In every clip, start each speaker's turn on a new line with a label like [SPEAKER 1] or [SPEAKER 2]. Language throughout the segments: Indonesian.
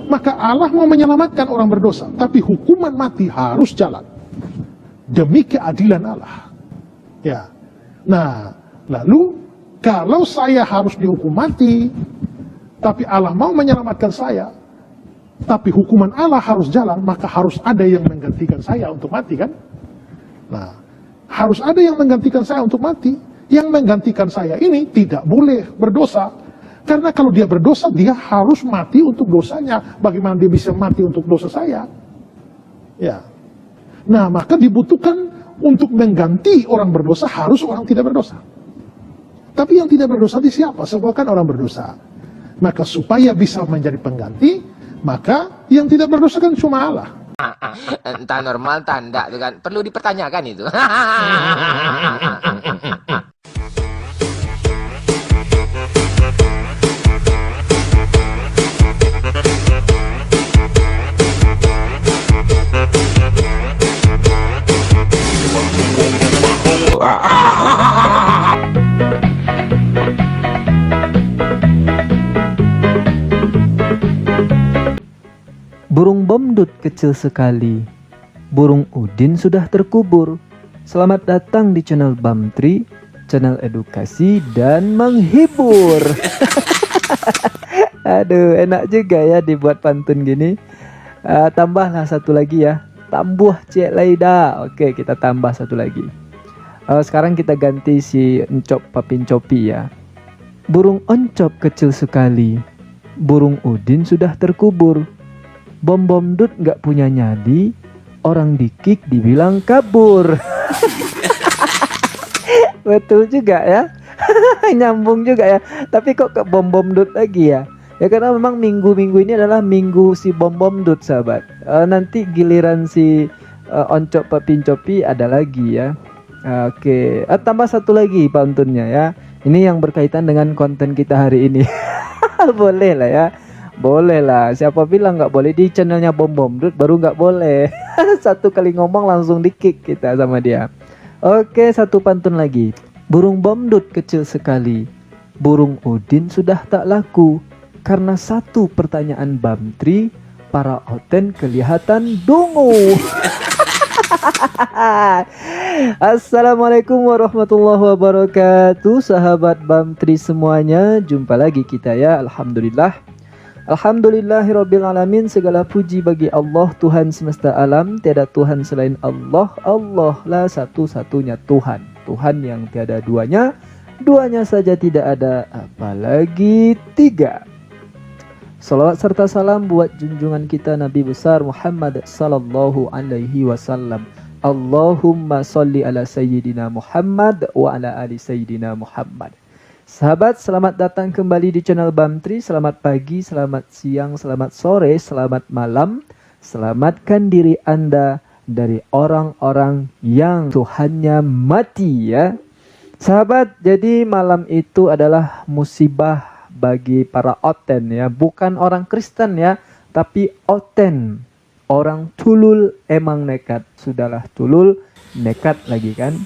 [SPEAKER 1] Maka Allah mau menyelamatkan orang berdosa, tapi hukuman mati harus jalan demi keadilan Allah. Ya. Nah, lalu kalau saya harus dihukum mati, tapi Allah mau menyelamatkan saya, tapi hukuman Allah harus jalan, maka harus ada yang menggantikan saya untuk mati, kan? Nah, harus ada yang menggantikan saya untuk mati. Yang menggantikan saya ini tidak boleh berdosa. Karena kalau dia berdosa, dia harus mati untuk dosanya. Bagaimana dia bisa mati untuk dosa saya? Ya. Nah, maka dibutuhkan untuk mengganti orang berdosa, harus orang tidak berdosa. Tapi yang tidak berdosa di siapa? Sebab kan orang berdosa. Maka supaya bisa menjadi pengganti, maka yang tidak berdosa kan cuma Allah.
[SPEAKER 2] Entah normal, entah enggak, tuh kan. Perlu dipertanyakan itu.
[SPEAKER 3] Burung bomdut kecil sekali, burung udin sudah terkubur. Selamat datang di channel Bamtri, channel edukasi dan menghibur. Aduh, enak juga ya dibuat pantun gini. Tambahlah satu lagi ya, tambuh Cik Laida. Oke, kita tambah satu lagi. Sekarang kita ganti si Encop Papin Copi ya. Burung oncop kecil sekali, burung udin sudah terkubur. Bom dut nggak punya nyali, orang dikik dibilang kabur. Betul juga ya. Nyambung juga ya. Tapi kok ke bom dut lagi ya? Ya karena memang minggu-minggu ini adalah minggu si bom dut, sahabat. Nanti giliran si oncop Papin Copi ada lagi ya. Oke, tambah satu lagi pantunnya ya. Ini yang berkaitan dengan konten kita hari ini. Boleh lah ya. Boleh lah, siapa bilang nggak boleh di channelnya Bom Dut baru nggak boleh. Satu kali ngomong langsung di kick kita sama dia. Oke, satu pantun lagi. Burung bomdut kecil sekali, burung udin sudah tak laku. Karena satu pertanyaan Bamtri, para oten kelihatan dungu. Assalamualaikum warahmatullahi wabarakatuh, sahabat Bamtri semuanya. Jumpa lagi kita ya, alhamdulillah. Alhamdulillahirrabbilalamin, segala puji bagi Allah Tuhan semesta alam. Tiada Tuhan selain Allah, Allah lah satu-satunya Tuhan. Tuhan yang tiada duanya, duanya saja tidak ada, apalagi tiga. Salawat serta salam buat junjungan kita Nabi besar Muhammad sallallahu alaihi wasallam. Allahumma salli ala sayyidina Muhammad wa ala ali sayyidina Muhammad. Sahabat, selamat datang kembali di channel Bamtri. Selamat pagi, selamat siang, selamat sore, selamat malam. Selamatkan diri Anda dari orang-orang yang Tuhannya mati ya. Sahabat, jadi malam itu adalah musibah bagi para oten ya. Bukan orang Kristen ya, tapi oten. Orang tulul emang nekat. Sudahlah tulul, nekat lagi kan.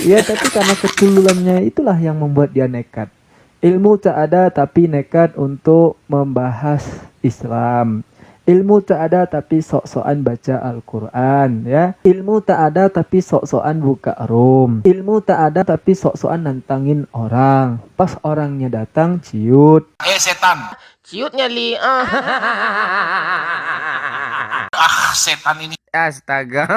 [SPEAKER 3] Ya, tapi karena ketululannya itulah yang membuat dia nekat. Ilmu tak ada tapi nekat untuk membahas Islam. Ilmu tak ada tapi sok-sokan baca Al-Quran ya. Ilmu tak ada tapi sok-sokan buka room. Ilmu tak ada tapi sok-sokan nantangin orang. Pas orangnya datang ciut.
[SPEAKER 4] Setan.
[SPEAKER 2] Ciutnya li.
[SPEAKER 4] Setan ini.
[SPEAKER 2] Astaga.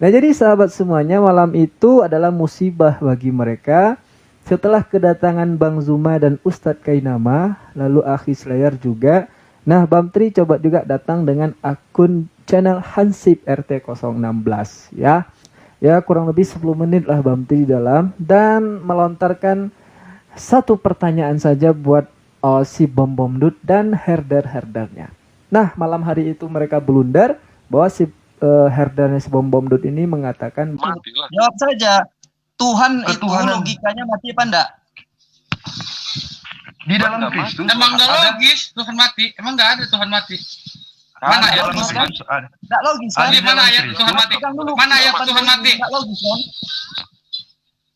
[SPEAKER 3] Nah jadi sahabat semuanya, malam itu adalah musibah bagi mereka. Setelah kedatangan Bang Zuma dan Ustadz Kainama, lalu Akhi Slayer juga. Nah Bamtri coba juga datang dengan akun channel Hansip RT016 ya. Ya kurang lebih 10 menit lah Bamtri di dalam. Dan melontarkan satu pertanyaan saja buat si Bom Dut dan herder-herdernya. Nah malam hari itu mereka blunder bahwa si herdernya si Bom Dut ini mengatakan
[SPEAKER 4] Matilah.
[SPEAKER 5] Jawab saja. Tuhan itu
[SPEAKER 4] Ketuhanan.
[SPEAKER 5] logikanya mati apa enggak?
[SPEAKER 4] Di dalam Kristus
[SPEAKER 6] Emang nggak
[SPEAKER 4] ada.
[SPEAKER 6] logis Tuhan mati? Emang nggak ada Tuhan mati?
[SPEAKER 4] Mana
[SPEAKER 6] Mana
[SPEAKER 4] ayat
[SPEAKER 6] ayat
[SPEAKER 4] Tuhan
[SPEAKER 6] Tuhan?
[SPEAKER 4] Kristus ada.
[SPEAKER 5] Enggak logis kan?
[SPEAKER 4] Ada.
[SPEAKER 6] Di mana ayat
[SPEAKER 4] Kristus.
[SPEAKER 6] Tuhan mati?
[SPEAKER 5] Pegang dulu.
[SPEAKER 6] Mana ayat Tuhan mati?
[SPEAKER 5] Enggak logis kan?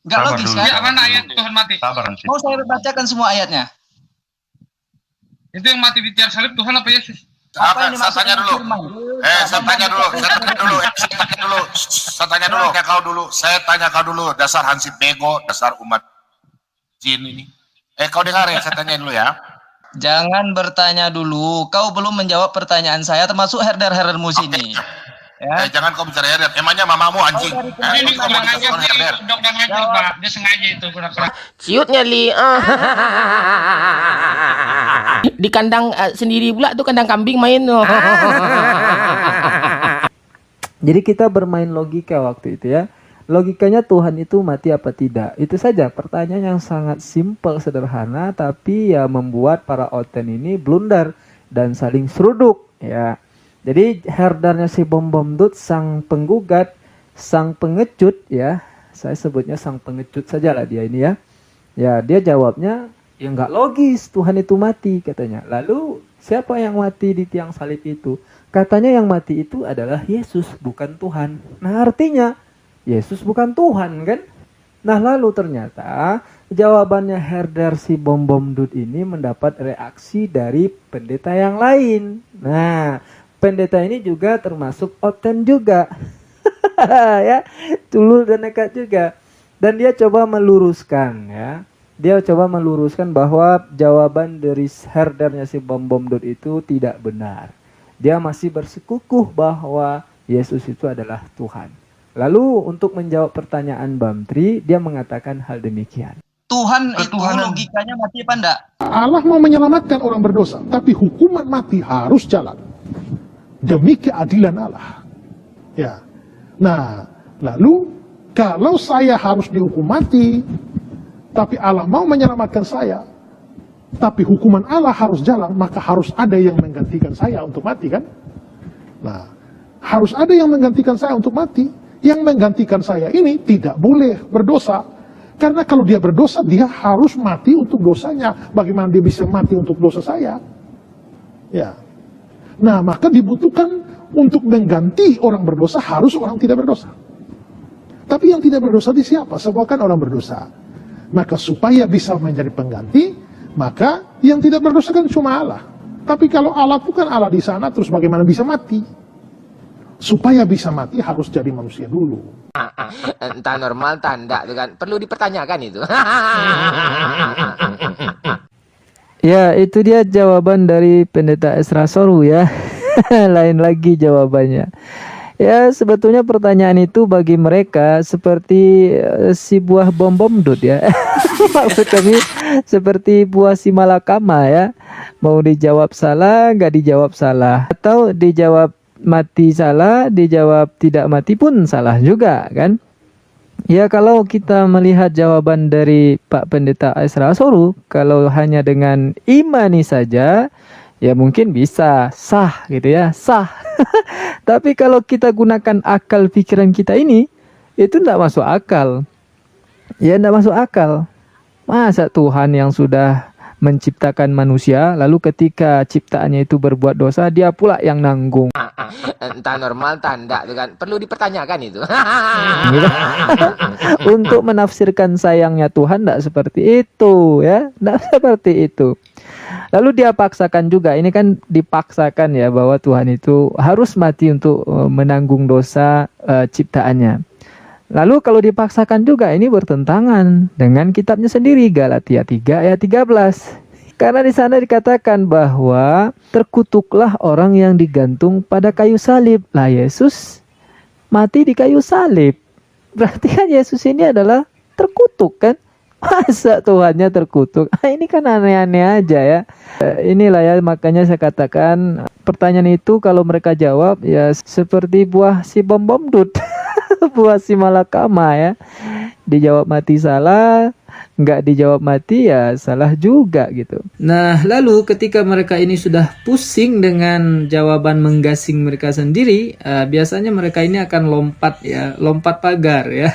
[SPEAKER 5] Enggak
[SPEAKER 4] Sabar
[SPEAKER 5] logis
[SPEAKER 4] dulu.
[SPEAKER 5] kan?
[SPEAKER 6] Ya mana ayat Tuhan mati?
[SPEAKER 4] Sabar Ansip.
[SPEAKER 5] Mau saya bacakan semua ayatnya?
[SPEAKER 6] Itu yang mati di tiang salib Tuhan apa Yesus?
[SPEAKER 5] Apa yang
[SPEAKER 4] Saya tanya dulu. Saya tanya dulu. Saya tanya kau dulu. Dasar hansip bego, dasar umat jin ini. Kau dengar ya, saya tanya dulu ya.
[SPEAKER 5] Jangan bertanya dulu. Kau belum menjawab pertanyaan saya, termasuk herder-herdermu sini. Ya.
[SPEAKER 4] Jangan kau bicara herder. Emangnya mamamu anjing?
[SPEAKER 6] Ini
[SPEAKER 4] Kau
[SPEAKER 6] kurang
[SPEAKER 4] bicara
[SPEAKER 6] ajar
[SPEAKER 4] soal herder.
[SPEAKER 6] kurang ajar Pak. Dia sengaja itu kurang.
[SPEAKER 2] Ciutnya li. Di kandang sendiri pula tuh kandang kambing main.
[SPEAKER 3] Jadi kita bermain logika waktu itu ya. Logikanya Tuhan itu mati apa tidak? Itu saja pertanyaan yang sangat simpel, sederhana, tapi ya membuat para oten ini blunder dan saling seruduk ya. Jadi herdernya si Bom Dut, sang penggugat, sang pengecut ya. Saya sebutnya sang pengecut sajalah dia ini ya. Ya dia jawabnya ya nggak logis, Tuhan itu mati katanya. Lalu siapa yang mati di tiang salib itu? Katanya yang mati itu adalah Yesus, bukan Tuhan. Nah artinya Yesus bukan Tuhan kan? Nah lalu ternyata jawabannya herder si Bom Dut ini mendapat reaksi dari pendeta yang lain. Nah pendeta ini juga termasuk oten juga. Ya, tulul dan nekat juga. Dan dia coba meluruskan ya. Dia coba meluruskan bahwa jawaban dari herdernya si Bom Dut itu tidak benar. Dia masih bersikukuh bahwa Yesus itu adalah Tuhan. Lalu untuk menjawab pertanyaan Bang Tri, dia mengatakan hal demikian.
[SPEAKER 5] Tuhan itu logikanya mati apa enggak?
[SPEAKER 1] Allah mau menyelamatkan orang berdosa, tapi hukuman mati harus jalan demi keadilan Allah. Ya. Nah, lalu kalau saya harus dihukum mati, tapi Allah mau menyelamatkan saya, tapi hukuman Allah harus jalan, maka harus ada yang menggantikan saya untuk mati kan? Nah, harus ada yang menggantikan saya untuk mati. Yang menggantikan saya ini tidak boleh berdosa. Karena kalau dia berdosa, dia harus mati untuk dosanya. Bagaimana dia bisa mati untuk dosa saya? Ya. Nah, maka dibutuhkan untuk mengganti orang berdosa, harus orang tidak berdosa. Tapi yang tidak berdosa di siapa? Semua kan orang berdosa. Maka supaya bisa menjadi pengganti, maka yang tidak berdosa kan cuma Allah. Tapi kalau Allah bukan Allah di sana, terus bagaimana bisa mati? Supaya bisa mati harus jadi manusia dulu.
[SPEAKER 2] Entah normal, entah enggak tuh kan. Perlu dipertanyakan itu.
[SPEAKER 3] Ya, itu dia jawaban dari pendeta Esra Soru ya. Lain lagi jawabannya. Ya, sebetulnya pertanyaan itu bagi mereka seperti si buah bom dut ya. Maksud kami seperti buah si malakama ya. Mau dijawab salah, nggak dijawab salah. Atau dijawab mati salah, dijawab tidak mati pun salah juga kan. Ya kalau kita melihat jawaban dari Pak Pendeta Esra Soru, kalau hanya dengan imani saja ya mungkin bisa sah gitu ya, sah. Tapi kalau kita gunakan akal pikiran kita ini, itu tidak masuk akal. Ya tidak masuk akal. Masa Tuhan yang sudah menciptakan manusia, lalu ketika ciptaannya itu berbuat dosa, dia pula yang nanggung.
[SPEAKER 2] Entah normal, entah enggak tuh kan. Perlu dipertanyakan itu.
[SPEAKER 3] Gitu. Untuk menafsirkan sayangnya Tuhan tidak seperti itu ya, tidak seperti itu. Lalu dia paksakan juga, ini kan dipaksakan ya bahwa Tuhan itu harus mati untuk menanggung dosa ciptaannya. Lalu kalau dipaksakan juga ini bertentangan dengan kitabnya sendiri, Galatia 3 ayat 13. Karena di sana dikatakan bahwa terkutuklah orang yang digantung pada kayu salib. Lah Yesus mati di kayu salib. Berarti kan Yesus ini adalah terkutuk kan? Masa Tuhannya terkutuk? Ini kan aneh-aneh aja ya. Inilah ya makanya saya katakan pertanyaan itu kalau mereka jawab ya seperti buah si Bom Dut. Buah si malakama ya. Dijawab mati salah, nggak dijawab mati ya salah juga gitu. Nah lalu ketika mereka ini sudah pusing dengan jawaban menggasing mereka sendiri, biasanya mereka ini akan lompat ya, lompat pagar ya.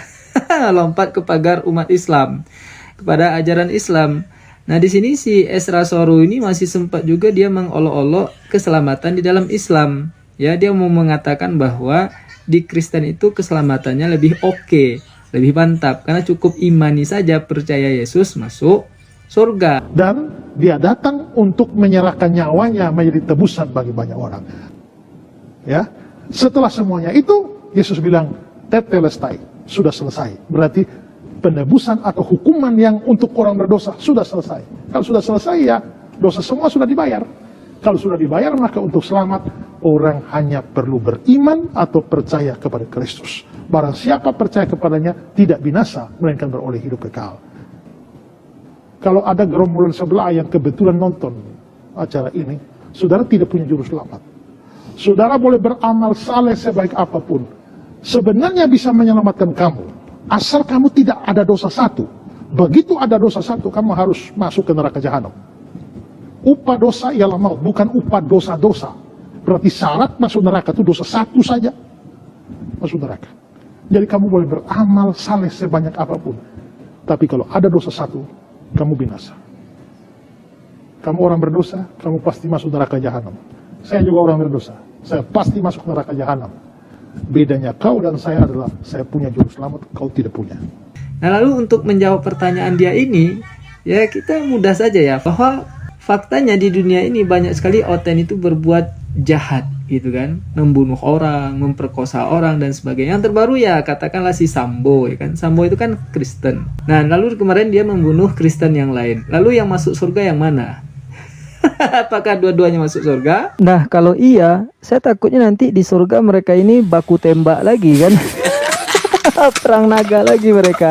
[SPEAKER 3] Lompat ke pagar umat Islam, kepada ajaran Islam. Nah di sini si Esra Soru ini masih sempat juga dia mengolok-olok keselamatan di dalam Islam. Ya dia mau mengatakan bahwa di Kristen itu keselamatannya lebih oke, lebih mantap karena cukup imani saja percaya Yesus masuk surga.
[SPEAKER 1] Dan dia datang untuk menyerahkan nyawanya menjadi tebusan bagi banyak orang. Ya, setelah semuanya itu Yesus bilang tetelestai, sudah selesai. Berarti penebusan atau hukuman yang untuk orang berdosa sudah selesai. Kalau sudah selesai ya dosa semua sudah dibayar. Kalau sudah dibayar maka untuk selamat orang hanya perlu beriman atau percaya kepada Kristus. Barang siapa percaya kepadanya tidak binasa melainkan beroleh hidup kekal. Kalau ada gerombolan sebelah yang kebetulan nonton acara ini, saudara tidak punya juru selamat. Saudara boleh beramal saleh sebaik apapun, sebenarnya bisa menyelamatkan kamu, asal kamu tidak ada dosa satu. Begitu ada dosa satu, kamu harus masuk ke neraka jahanam. Upah dosa ialah maut, bukan upah dosa-dosa. Berarti syarat masuk neraka itu dosa satu saja, masuk neraka. Jadi kamu boleh beramal saleh sebanyak apapun, tapi kalau ada dosa satu, kamu binasa. Kamu orang berdosa, kamu pasti masuk neraka jahanam. Saya juga orang berdosa, saya pasti masuk neraka jahanam. Bedanya kau dan saya adalah saya punya juru selamat, kau tidak punya.
[SPEAKER 3] Nah, lalu untuk menjawab pertanyaan dia ini, ya kita mudah saja ya, bahwa faktanya di dunia ini banyak sekali oten itu berbuat jahat gitu kan, membunuh orang, memperkosa orang dan sebagainya. Yang terbaru ya katakanlah si Sambo ya kan. Sambo itu kan Kristen. Nah, lalu kemarin dia membunuh Kristen yang lain. Lalu yang masuk surga yang mana? Apakah dua-duanya masuk surga? Nah, kalau iya, saya takutnya nanti di surga mereka ini baku tembak lagi kan. Perang naga lagi mereka.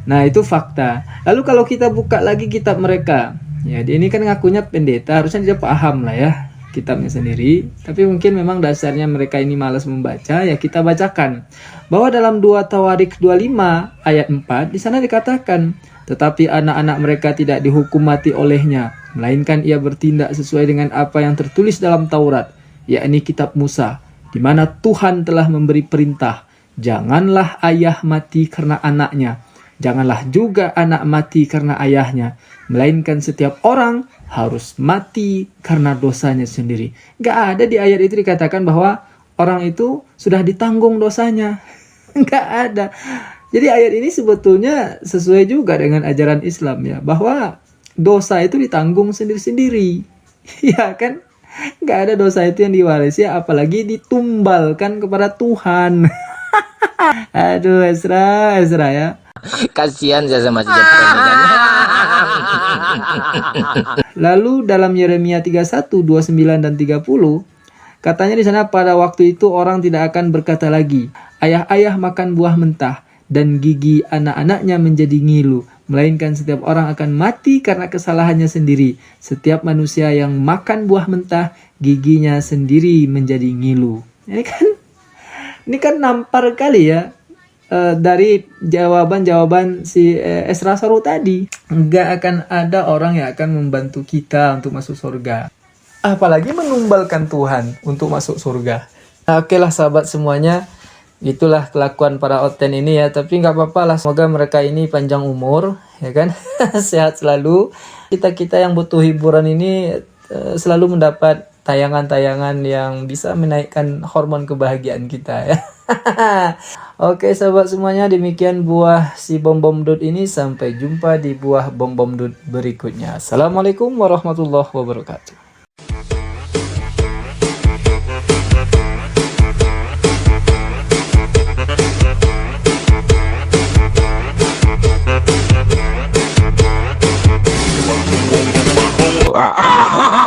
[SPEAKER 3] Nah, itu fakta. Lalu kalau kita buka lagi kitab mereka, ya dia ini kan ngakunya pendeta, harusnya dia paham lah ya kitabnya sendiri, tapi mungkin memang dasarnya mereka ini malas membaca. Ya kita bacakan bahwa dalam 2 Tawarik 25 ayat 4 di sana dikatakan, tetapi anak-anak mereka tidak dihukum mati olehnya, melainkan ia bertindak sesuai dengan apa yang tertulis dalam Taurat, yakni kitab Musa, di mana Tuhan telah memberi perintah, janganlah ayah mati karena anaknya, janganlah juga anak mati karena ayahnya, melainkan setiap orang harus mati karena dosanya sendiri. Gak ada di ayat itu dikatakan bahwa orang itu sudah ditanggung dosanya. Gak ada. Jadi ayat ini sebetulnya sesuai juga dengan ajaran Islam ya, bahwa dosa itu ditanggung sendiri-sendiri. Ya kan? Gak ada dosa itu yang diwarisi, apalagi ditumbalkan kepada Tuhan. Aduh, Ezra ya.
[SPEAKER 2] Kasihan saya sama si Jepang ini kan.
[SPEAKER 3] Lalu dalam Yeremia 31, 29 dan 30, katanya di sana pada waktu itu orang tidak akan berkata lagi, ayah-ayah makan buah mentah dan gigi anak-anaknya menjadi ngilu, melainkan setiap orang akan mati karena kesalahannya sendiri. Setiap manusia yang makan buah mentah, giginya sendiri menjadi ngilu. Ini kan nampar kali ya. Dari jawaban si Esra Saru tadi, nggak akan ada orang yang akan membantu kita untuk masuk surga, apalagi menumbalkan Tuhan untuk masuk surga. Nah, oke lah sahabat semuanya, itulah kelakuan para oten ini ya. Tapi nggak apa-apa lah, semoga mereka ini panjang umur ya kan. Sehat selalu. Kita yang butuh hiburan ini selalu mendapat tayangan-tayangan yang bisa menaikkan hormon kebahagiaan kita ya. Oke sahabat semuanya, demikian buah si bom-bom dut ini. Sampai jumpa di buah bom-bom dut berikutnya. Assalamualaikum warahmatullahi wabarakatuh.
[SPEAKER 2] Ah.